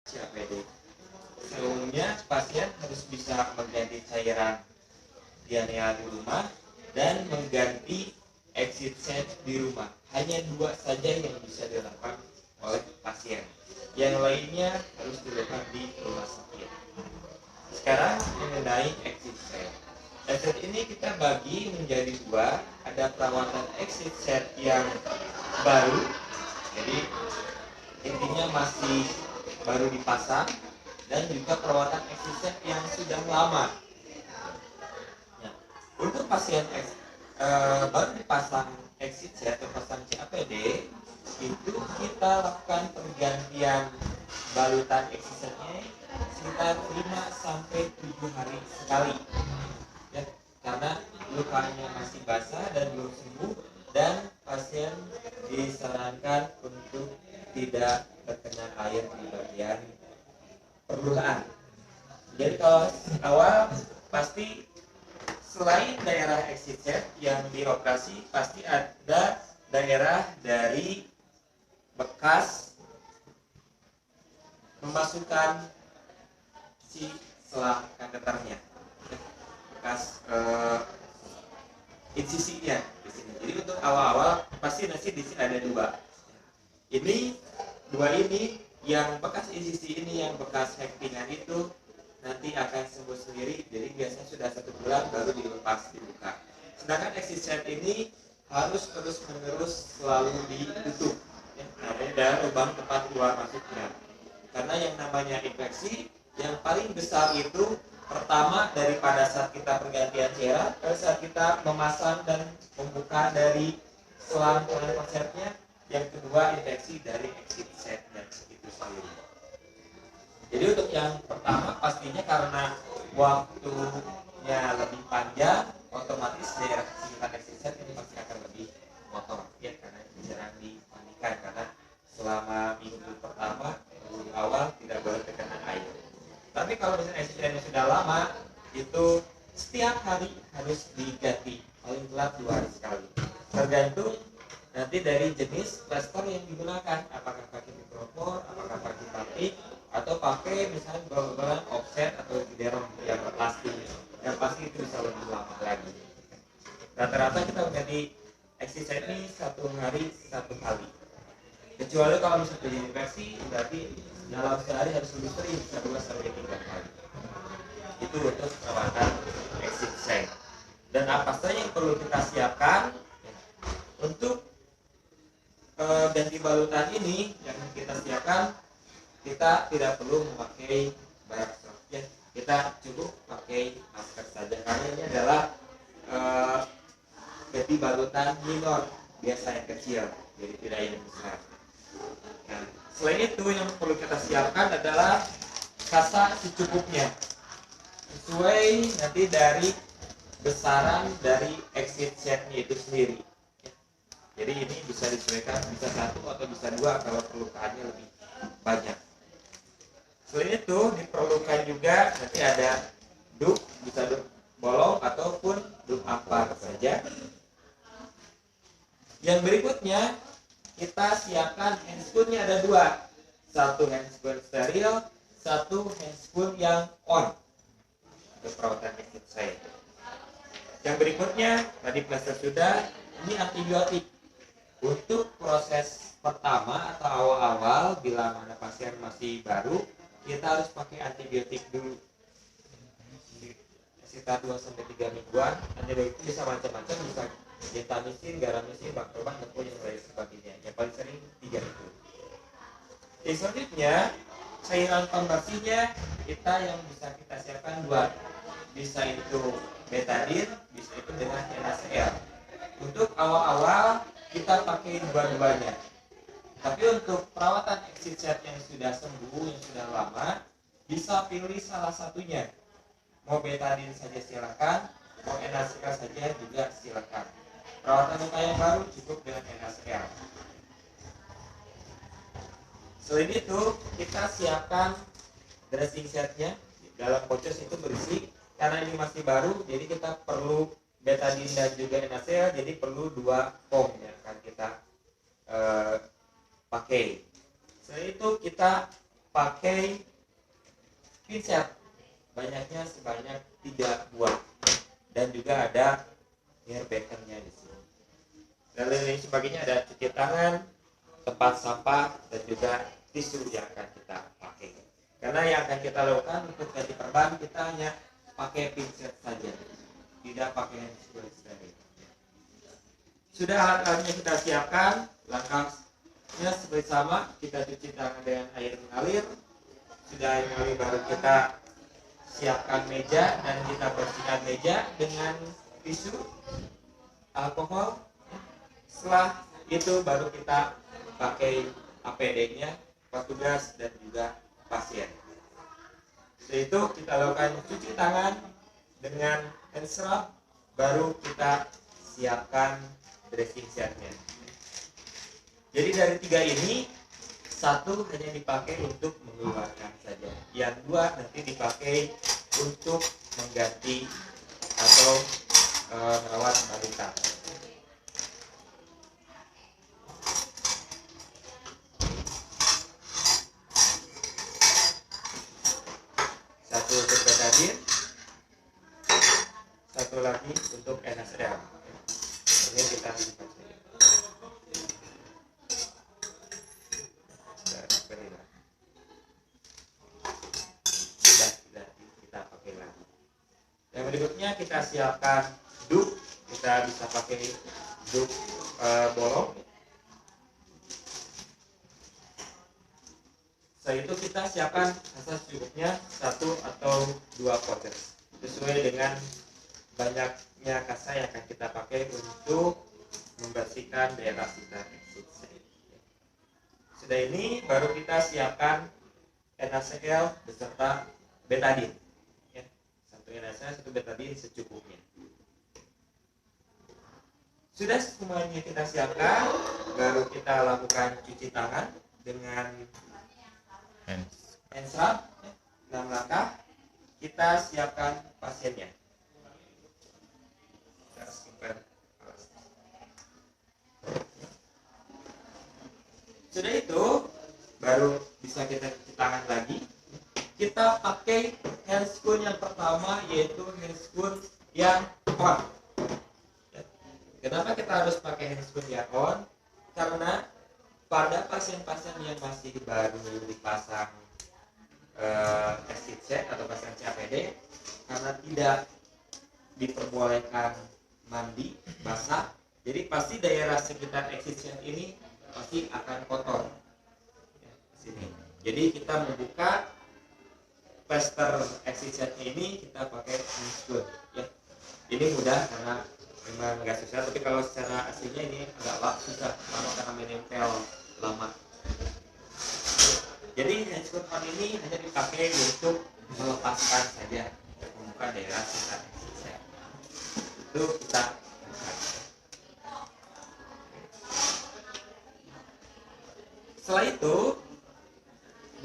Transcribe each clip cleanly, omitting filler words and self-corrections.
CAPD. Sebelumnya pasien harus bisa mengganti cairan diarrea di rumah dan mengganti exit set di rumah. Hanya dua saja yang bisa dilakukan oleh pasien. Yang lainnya harus dilakukan di rumah sakit. Sekarang mengenai exit set. Exit ini kita bagi menjadi dua. Ada perawatan exit set yang baru, jadi intinya masih baru dipasang, dan juga perawatan exit set yang sudah lama. Nah, untuk pasien baru dipasang exit set atau pasang CAPD, itu kita lakukan pergantian balutan exit setnya sekitar 5-7 hari sekali, ya, karena lukanya masih basah dan belum sembuh, dan pasien disarankan untuk tidak terkena air di bagian permukaan. Jadi kalau awal pasti selain daerah exit set yang dioperasi, pasti ada daerah dari bekas memasukkan si selang kateternya, bekas insisinya di sini. Jadi untuk awal-awal pasti nanti di sini ada dua. Dua ini yang bekas insisi ini, yang bekas hektingan itu nanti akan sembuh sendiri. Jadi biasanya sudah 1 bulan baru dilepas dibuka. Sedangkan exit set ini harus terus menerus selalu ditutup, ya, ada lubang tempat keluar masuknya. Karena yang namanya infeksi yang paling besar itu pertama daripada saat kita pergantian cairan, saat kita memasang dan membuka dari selang konsepnya. Yang kedua infeksi dari exit setnya itu sendiri. Jadi untuk yang pertama pastinya karena waktunya lebih panjang, otomatis daerah sekitar exit set ini pasti akan lebih kotor, ya, karena jarang dimandikan, karena selama minggu pertama, minggu awal tidak boleh terkena air. Tapi kalau misalnya exit setnya sudah lama, itu setiap hari harus diganti, paling telat 2 hari sekali. Tergantung nanti dari jenis plaster yang digunakan, apakah pakai mikropor, apakah pakai batik, atau pakai misalnya bahan offset atau derong yang plastik, yang pasti itu bisa lebih lama lagi. Rata-rata kita mengganti exit set ini 1 hari 1 kali. Kecuali kalau misalnya terjadi infeksi, berarti dalam sehari harus lebih sering, 2-3 kali. Itu untuk perawatan exit set. Dan apa saja yang perlu kita siapkan untuk ganti balutan ini? Yang kita siapkan, kita tidak perlu memakai barang soft, ya. Kita cukup pakai masker saja, karena ini adalah ganti balutan minor, biasa yang kecil, jadi tidak yang besar. Nah, selain itu yang perlu kita siapkan adalah kasa secukupnya, sesuai nanti dari besaran dari exit setnya itu sendiri. Jadi ini bisa disesuaikan, bisa 1 atau bisa 2 kalau perlukaannya lebih banyak. Selain itu diperlukan juga nanti ada dup, bisa dup bolong ataupun dup ampar saja. Yang berikutnya kita siapkan handspoonnya, ada 2, 1 handspoon steril, 1 handspoon yang on untuk perawatan exit set. Yang berikutnya tadi plaster sudah, ini antibiotik. Untuk proses pertama atau awal-awal, bila mana pasien masih baru, kita harus pakai antibiotik dulu sekitar 2-3 mingguan. Antibiotik bisa macam-macam, bisa gentamicin, garamicin, baktroban, dan yang lain sebagainya. Yang paling sering 3 itu. Selanjutnya cairan pembersihnya kita yang bisa kita siapkan 2, bisa itu betadine, bisa itu dengan NaCl. Untuk awal-awal kita pakai dua-duanya. Tapi untuk perawatan exit set yang sudah sembuh, yang sudah lama, bisa pilih salah satunya. Mau betadine saja silakan, mau NaCl saja juga silakan. Perawatan luka yang baru cukup dengan NaCl. Selain itu, kita siapkan dressing setnya. Dalam pouches itu berisi, karena ini masih baru, jadi kita perlu betadine dan juga NaCl, jadi perlu 2 pom yang akan kita pakai. Selain itu kita pakai pinset, banyaknya sebanyak 3 buah, dan juga ada hair beckernya di sini. Lalu ini sebagainya ada cuci tangan, tempat sampah, dan juga tisu yang akan kita pakai. Karena yang akan kita lakukan untuk ganti perban, kita hanya pakai pinset saja, tidak pakai hand sanitizer. Sudah alat-alatnya kita siapkan, langkahnya seperti sama, kita cuci tangan dengan air mengalir. Sudah air mengalir baru kita siapkan meja dan kita bersihkan meja dengan tisu, alkohol. Setelah itu baru kita pakai APD-nya, petugas dan juga pasien. Setelah itu kita lakukan cuci tangan dengan hand scrub, baru kita siapkan dressing setnya. Jadi dari 3 ini, 1 hanya dipakai untuk mengeluarkan saja, yang 2 nanti dipakai untuk mengganti atau merawat balita. Satu untuk betadine, 1 lagi untuk NaCl. Ini kita simpan saja. Sudah kita pakai lagi. Yang berikutnya kita siapkan duk. Kita bisa pakai duk bolong. Setelah itu kita siapkan asas cukupnya 1 atau 2 powder sesuai dengan banyaknya kasa yang akan kita pakai untuk membersihkan daerah sekitar exit site. Sudah ini baru kita siapkan NaCl beserta betadine. Ya, 1 NaCl, 1 betadine secukupnya. Sudah semuanya kita siapkan, baru kita lakukan cuci tangan dengan hand scrub, 6 langkah. Kita siapkan pasiennya. Kita simpan. Sudah itu baru bisa kita cuci tangan lagi. Kita pakai handscoon yang pertama, yaitu handscoon yang on. Kenapa kita harus pakai handscoon yang on? Karena pada pasien-pasien yang masih baru dipasang exit set atau pasang CAPD, karena tidak diperbolehkan mandi basah, jadi pasti daerah sekitar exit set ini pasti akan kotor. Ya, sini. Jadi kita membuka plaster exit set ini kita pakai handscoon. Ya, ini mudah karena memang nggak susah, tapi kalau secara aslinya ini agak susah karena menempel lama. Jadi handscoon on ini hanya dipakai untuk melepaskan saja, untuk membuka daerah sekitar exit set. Itu kita buka. Setelah itu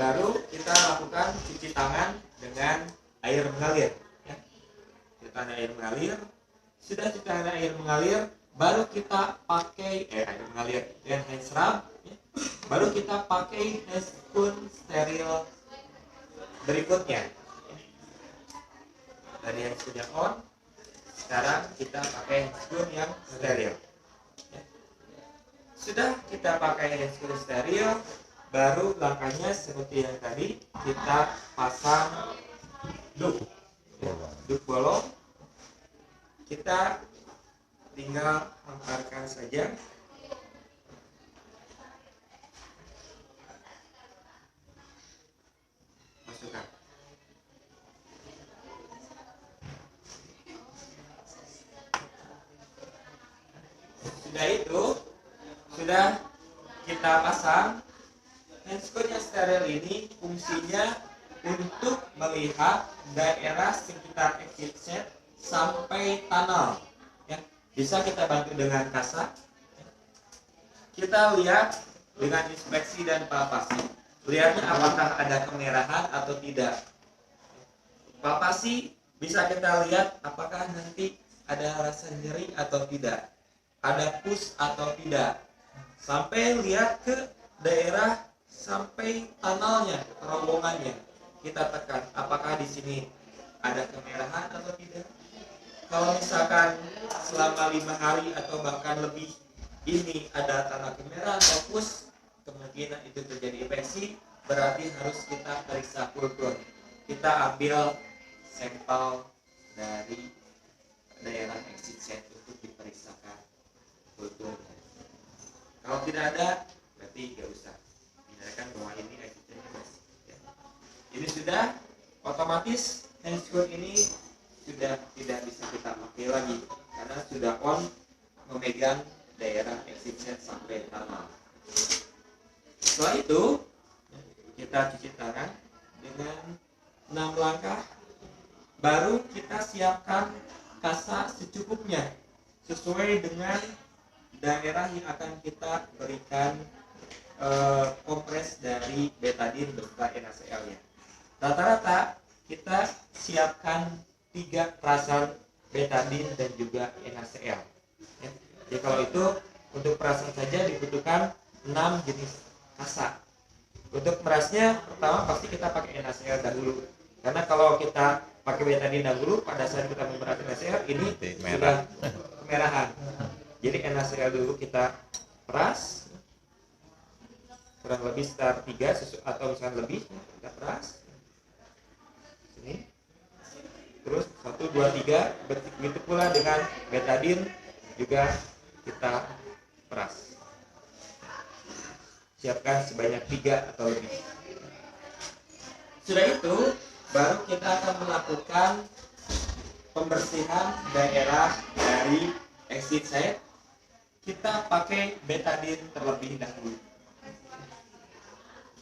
baru kita lakukan cuci tangan dengan air mengalir. Ya. Cuci tangan air mengalir. Sudah cuci tangan air mengalir, baru kita pakai air mengalir dan hand scrub. Ya. Baru kita pakai handscoon steril berikutnya. Ya. Dari handscoon yang on, sekarang kita pakai handscoon yang steril. Ya. Sudah kita pakai handscoon steril, baru langkahnya seperti yang tadi, kita pasang duk. Ya. Duk bolong. Kita tinggal hantarkan saja. Masukkan. Sudah itu, sudah kita pasang. Handscoon yang steril ini fungsinya untuk melihat daerah sekitar exit set sampai tunnel. Ya, bisa kita bantu dengan kasa. Kita lihat dengan inspeksi dan palpasi. Lihatnya apakah ada kemerahan atau tidak. Palpasi bisa kita lihat apakah nanti ada rasa nyeri atau tidak, ada pus atau tidak. Sampai lihat ke daerah sampai tunnelnya, terowongannya. Kita tekan apakah di sini ada kemerahan atau tidak. Kalau misalkan selama 5 hari atau bahkan lebih ini ada tanda kemerahan atau pus, kemungkinan itu terjadi infeksi, berarti harus kita periksa kultur. Kita ambil sampel dari daerah exit site untuk diperiksakan kulturnya. Kalau tidak ada, berarti nggak usah. Dinyatakan bahwa ini exit site bersih. Ya. Ini sudah otomatis handscreen ini sudah tidak bisa kita pakai lagi karena sudah on memegang daerah exit set sampai tunnel. Setelah itu kita cuci tangan dengan 6 langkah, baru kita siapkan kasa secukupnya sesuai dengan daerah yang akan kita berikan kompres dari betadine beserta NaCl-nya. Rata-rata kita siapkan 3 perasan betadine dan juga NaCl. Ya. Jadi kalau itu untuk perasan saja dibutuhkan 6 jenis kasa. Untuk merasnya pertama pasti kita pakai NaCl dahulu. Karena kalau kita pakai betadine dahulu, pada saat kita memeras NaCl ini sudah kemerahan. Jadi NaCl dulu kita peras kurang lebih sekitar 3 atau misalnya lebih kita peras. Sini. Terus 1, 2, 3, begitu pula dengan betadine juga kita peras. Siapkan sebanyak 3 atau lebih. Sudah itu, baru kita akan melakukan pembersihan daerah dari exit site. Kita pakai betadine terlebih dahulu.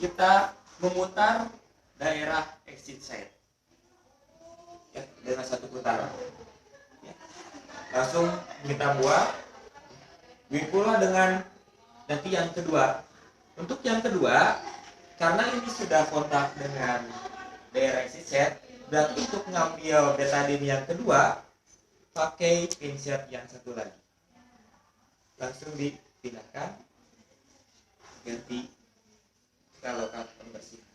Kita memutar daerah exit site. Ya, dengan 1 putaran. Ya. Langsung kita buat. Begitu pula dengan nanti yang kedua. Untuk yang kedua, karena ini sudah kontak dengan daerah exit set, dan untuk ngambil betadine yang kedua, pakai pinset yang satu lagi. Langsung dipindahkan, ganti ke lokasi pembersihan.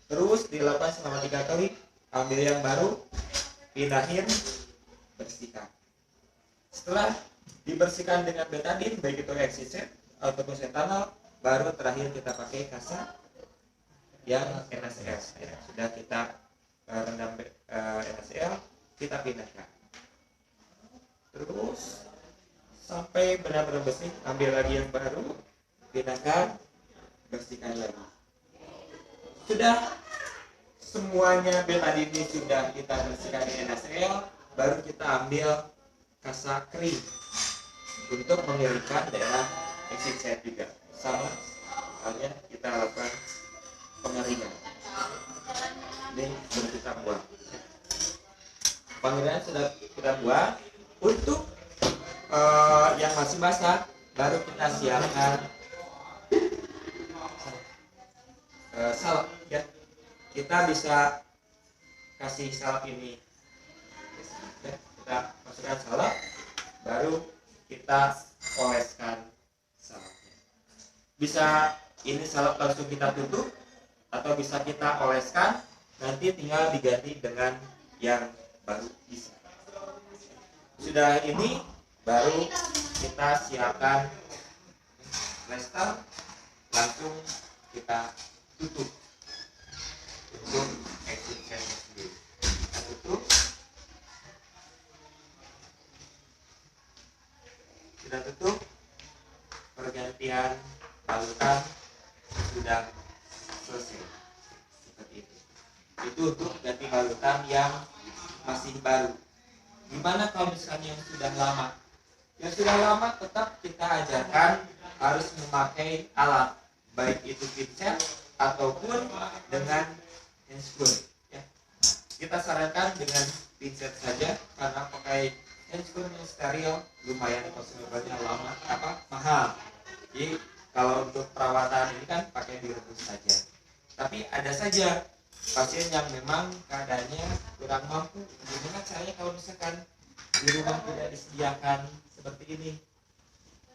Terus dilakukan selama 3 kali. Ambil yang baru, pindahin, bersihkan. Setelah dibersihkan dengan betadine, baik itu exit set ataupun setanol, baru terakhir kita pakai kasa yang NaCl. Ya, sudah kita rendam NaCl, kita pindahkan. Terus sampai benar-benar bersih, ambil lagi yang baru, pindahkan, bersihkan lagi. Sudah semuanya betadine ini sudah kita bersihkan dengan NaCl, baru kita ambil kasa kering untuk mengeringkan daerah exit site juga. Sama halnya kita lakukan pengeringan. Ini sudah kita buat. Pengeringan sudah kita buat. Untuk yang masih basah, baru kita siapkan salep. Ya. Kita bisa kasih salep ini. Ya, kita masukkan salep, baru kita oleskan salepnya. Bisa ini salep langsung kita tutup atau bisa kita oleskan, nanti tinggal diganti dengan yang baru bisa. Sudah ini baru kita siapkan plaster, langsung kita tutup untuk exit site sendiri. Kita tutup, sudah tutup, pergantian balutan sudah selesai. Seperti itu. Itu untuk ganti balutan yang masih baru. Gimana kalau misalnya yang sudah lama? Yang sudah lama tetap kita ajarkan harus memakai alat, baik itu pinset ataupun dengan handscreen. Ya. Kita sarankan dengan pinset saja karena pakai handscreen yang steril lumayan konsumennya lama, mahal. Jadi kalau untuk perawatan ini kan pakai direbus saja. Tapi ada saja pasien yang memang keadaannya kurang mampu. Gimana caranya kalau misalkan di rumah tidak disediakan seperti ini?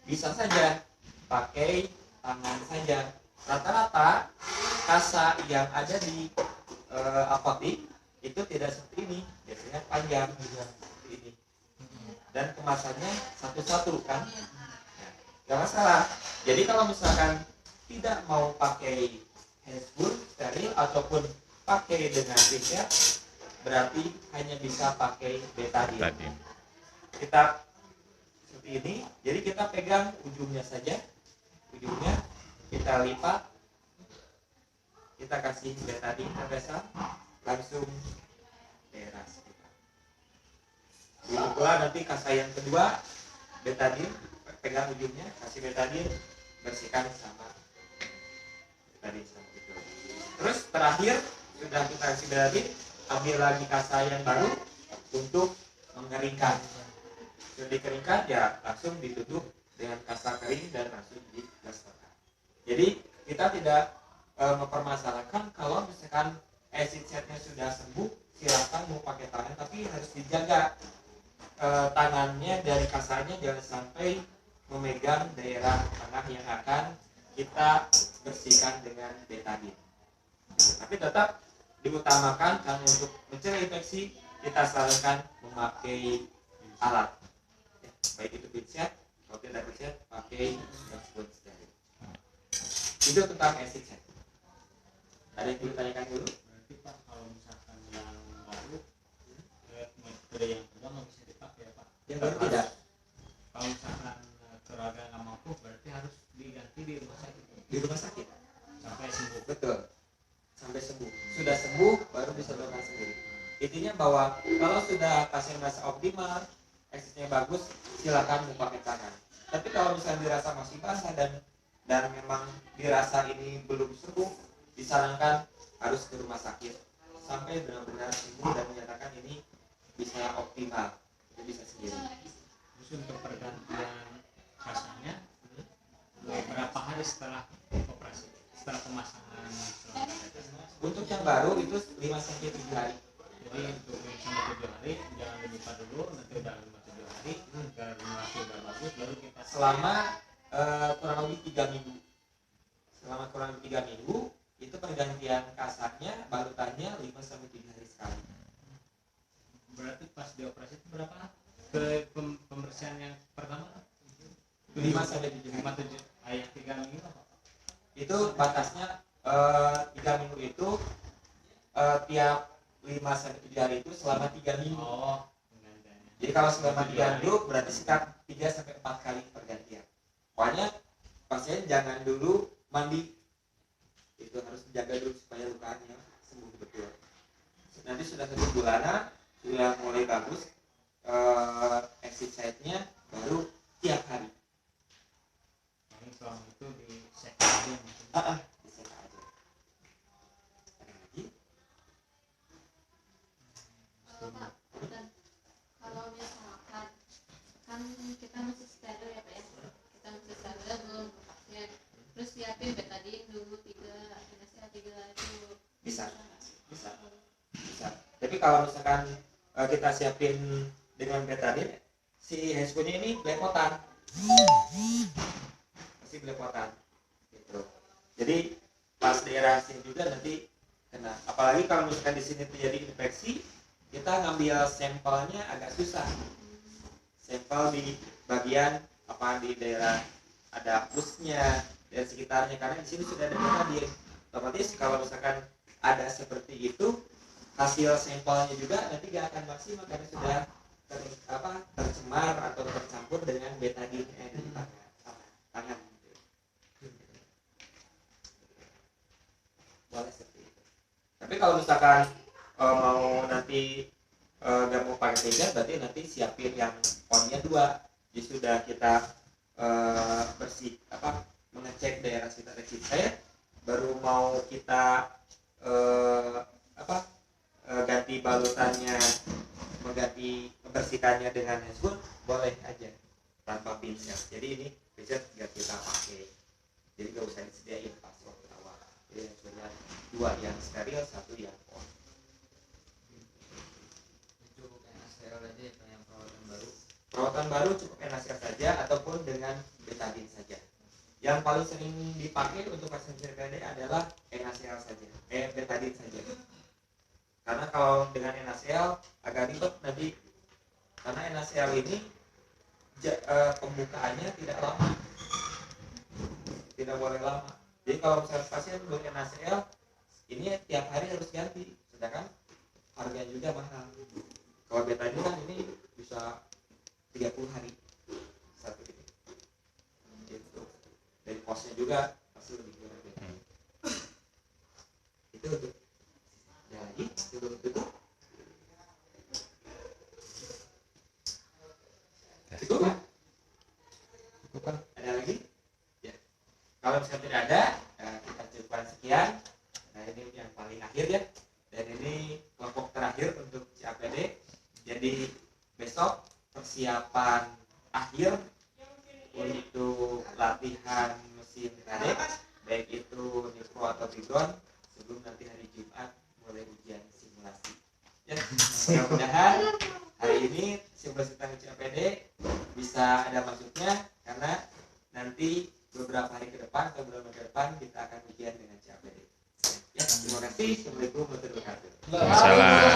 Bisa saja pakai tangan saja. Rata-rata kasa yang ada di apotik itu tidak seperti ini, biasanya panjang seperti ini, dan kemasannya satu-satu kan. Nah, nggak masalah. Jadi kalau misalkan tidak mau pakai handscoon steril ataupun pakai dengan riset, berarti hanya bisa pakai betadine. Kita seperti ini, jadi kita pegang ujungnya saja, ujungnya kita lipat, kita kasih betadine tetesan, langsung daerah sekitar. Begitu pula nanti kasa yang kedua, betadine, pegang ujungnya, kasih betadine, bersihkan sama betadine sama itu. Terus terakhir sudah kita kasih betadine, ambil lagi kasa yang baru untuk mengeringkan. Sudah dikeringkan ya langsung ditutup dengan kasa kering dan langsung digaskan. Jadi kita tidak mempermasalahkan kalau misalkan acid setnya sudah sembuh, silakan mau pakai tangan, tapi harus dijaga tangannya dari kasarnya jangan sampai memegang daerah tengah yang akan kita bersihkan dengan betadine. Tapi tetap diutamakan karena untuk mencegah infeksi kita sarankan memakai alat, ya, baik itu pinset kalau tidak pinset pakai handscoon steril. Itu tentang acid set. Ada yang ditanyakan dulu? Berarti Pak, kalau misalkan yang baru metode yang kedua nggak bisa dipakai ya Pak? Yang baru tidak. Kalau misalkan keluarga nggak mampu, berarti harus diganti di rumah sakit. Di rumah sakit Sampai sembuh. betul, sampai sembuh. Sudah sembuh baru bisa dilakukan sendiri. Intinya bahwa kalau sudah pasien merasa optimal, eksesnya bagus, silakan mau pakai tangan. Tapi kalau misalnya dirasa masih basah dan memang dirasa ini belum sembuh, disarankan harus ke rumah sakit sampai benar-benar sembuh dan menyatakan ini bisa optimal, itu bisa sendiri. Terus untuk pergantian kasanya berapa hari setelah operasi, setelah pemasangan? Untuk yang baru itu 5-7 hari. Jadi untuk yang sampai 7 hari jangan dibuka dulu, nanti udah 5-7 hari regenerasi udah bagus baru kita Selama kurang lebih 3 minggu. Selama kurang lebih 3 minggu itu pergantian kasarnya, balutannya 5-7 hari sekali. Berarti pas dioperasi itu berapa ke pembersihan yang pertama? 5-7 hari. 5-7 ayat 3 minggu apa? Itu batasnya 3 minggu itu tiap 5-7 hari itu selama 3 minggu. Oh, penggantiannya. Jadi kalau selama 3 minggu berarti sekitar 3-4 kali pergantian. Pokoknya pasien jangan dulu mandi, itu harus dijaga dulu supaya lukanya sembuh betul. Nanti sudah 1 bulanan, sudah mulai bagus exit site-nya, baru tiap hari. Paling selama itu di check aja mungkin. Disek aja. Ada lagi? Pak, dan kalau misalkan kan kita masih steril ya Pak ya, kita masih steril belum ke pasien, terus siapin betadine dulu 3, NaCl 3 itu Bisa. Tapi kalau misalkan kita siapin dengan betadine, si handscoon-nya ini belepotan. Masih belepotan. Gitu. Jadi pas daerah sini juga nanti kena. Apalagi kalau misalkan di sini terjadi infeksi, kita ngambil sampelnya agak susah. Sampel di bagian apa di daerah ada pusnya dan sekitarnya, karena di sini sudah ada betadine. Otomatis kalau misalkan ada seperti itu, hasil sampelnya juga nanti gak akan maksimal karena sudah tercemar atau tercampur dengan betadine di tangan. Boleh seperti itu. Tapi kalau misalkan mau nanti gak mau pakai 3, berarti nanti siapin yang onnya 2. Jadi sudah kita mengecek daerah sekitar exit site, baru mau kita ganti balutannya, membersihkannya dengan handscoon, boleh aja tanpa pinset. Jadi ini pinset nggak kita pakai, jadi nggak usah disediain pas waktu awal. Jadi handscoonnya 2 yang steril, 1 yang on. Cukup NaCl aja ya yang perawatan baru. Perawatan baru cukup NaCl saja ataupun dengan betadine saja. Yang paling sering dipakai untuk pasien COPD adalah NaCl saja, betadine saja. Karena kalau dengan NaCl agak ribet nanti, karena NaCl ini pembukaannya tidak lama, tidak boleh lama. Jadi kalau misalnya pasien belum NaCl, ini tiap hari harus ganti, sedangkan harganya juga mahal. Kalau betadine kan ini bisa 30 hari satu ini. Gitu. Dan costnya juga pasti lebih murah. Itu untuk ada lagi sebelum tutup. Cukup kan? Cukup kan? Ada lagi? Ya. Kalau misalnya tidak ada, kita cukupkan sekian. Nah ini yang paling akhir ya. Dan ini kelompok terakhir untuk CAPD. Jadi besok persiapan akhir untuk latihan mesin kadek, baik itu nipro atau pigon, sebelum nanti hari Jumat mulai ujian simulasi. Ya, mudah-mudahan hari ini simulasi tentang CAPD bisa ada masuknya, karena nanti beberapa hari ke depan atau beberapa hari ke depan kita akan ujian dengan CAPD. Ya, terima kasih. Assalamualaikum warahmatullahi wabarakatuh. Masalah.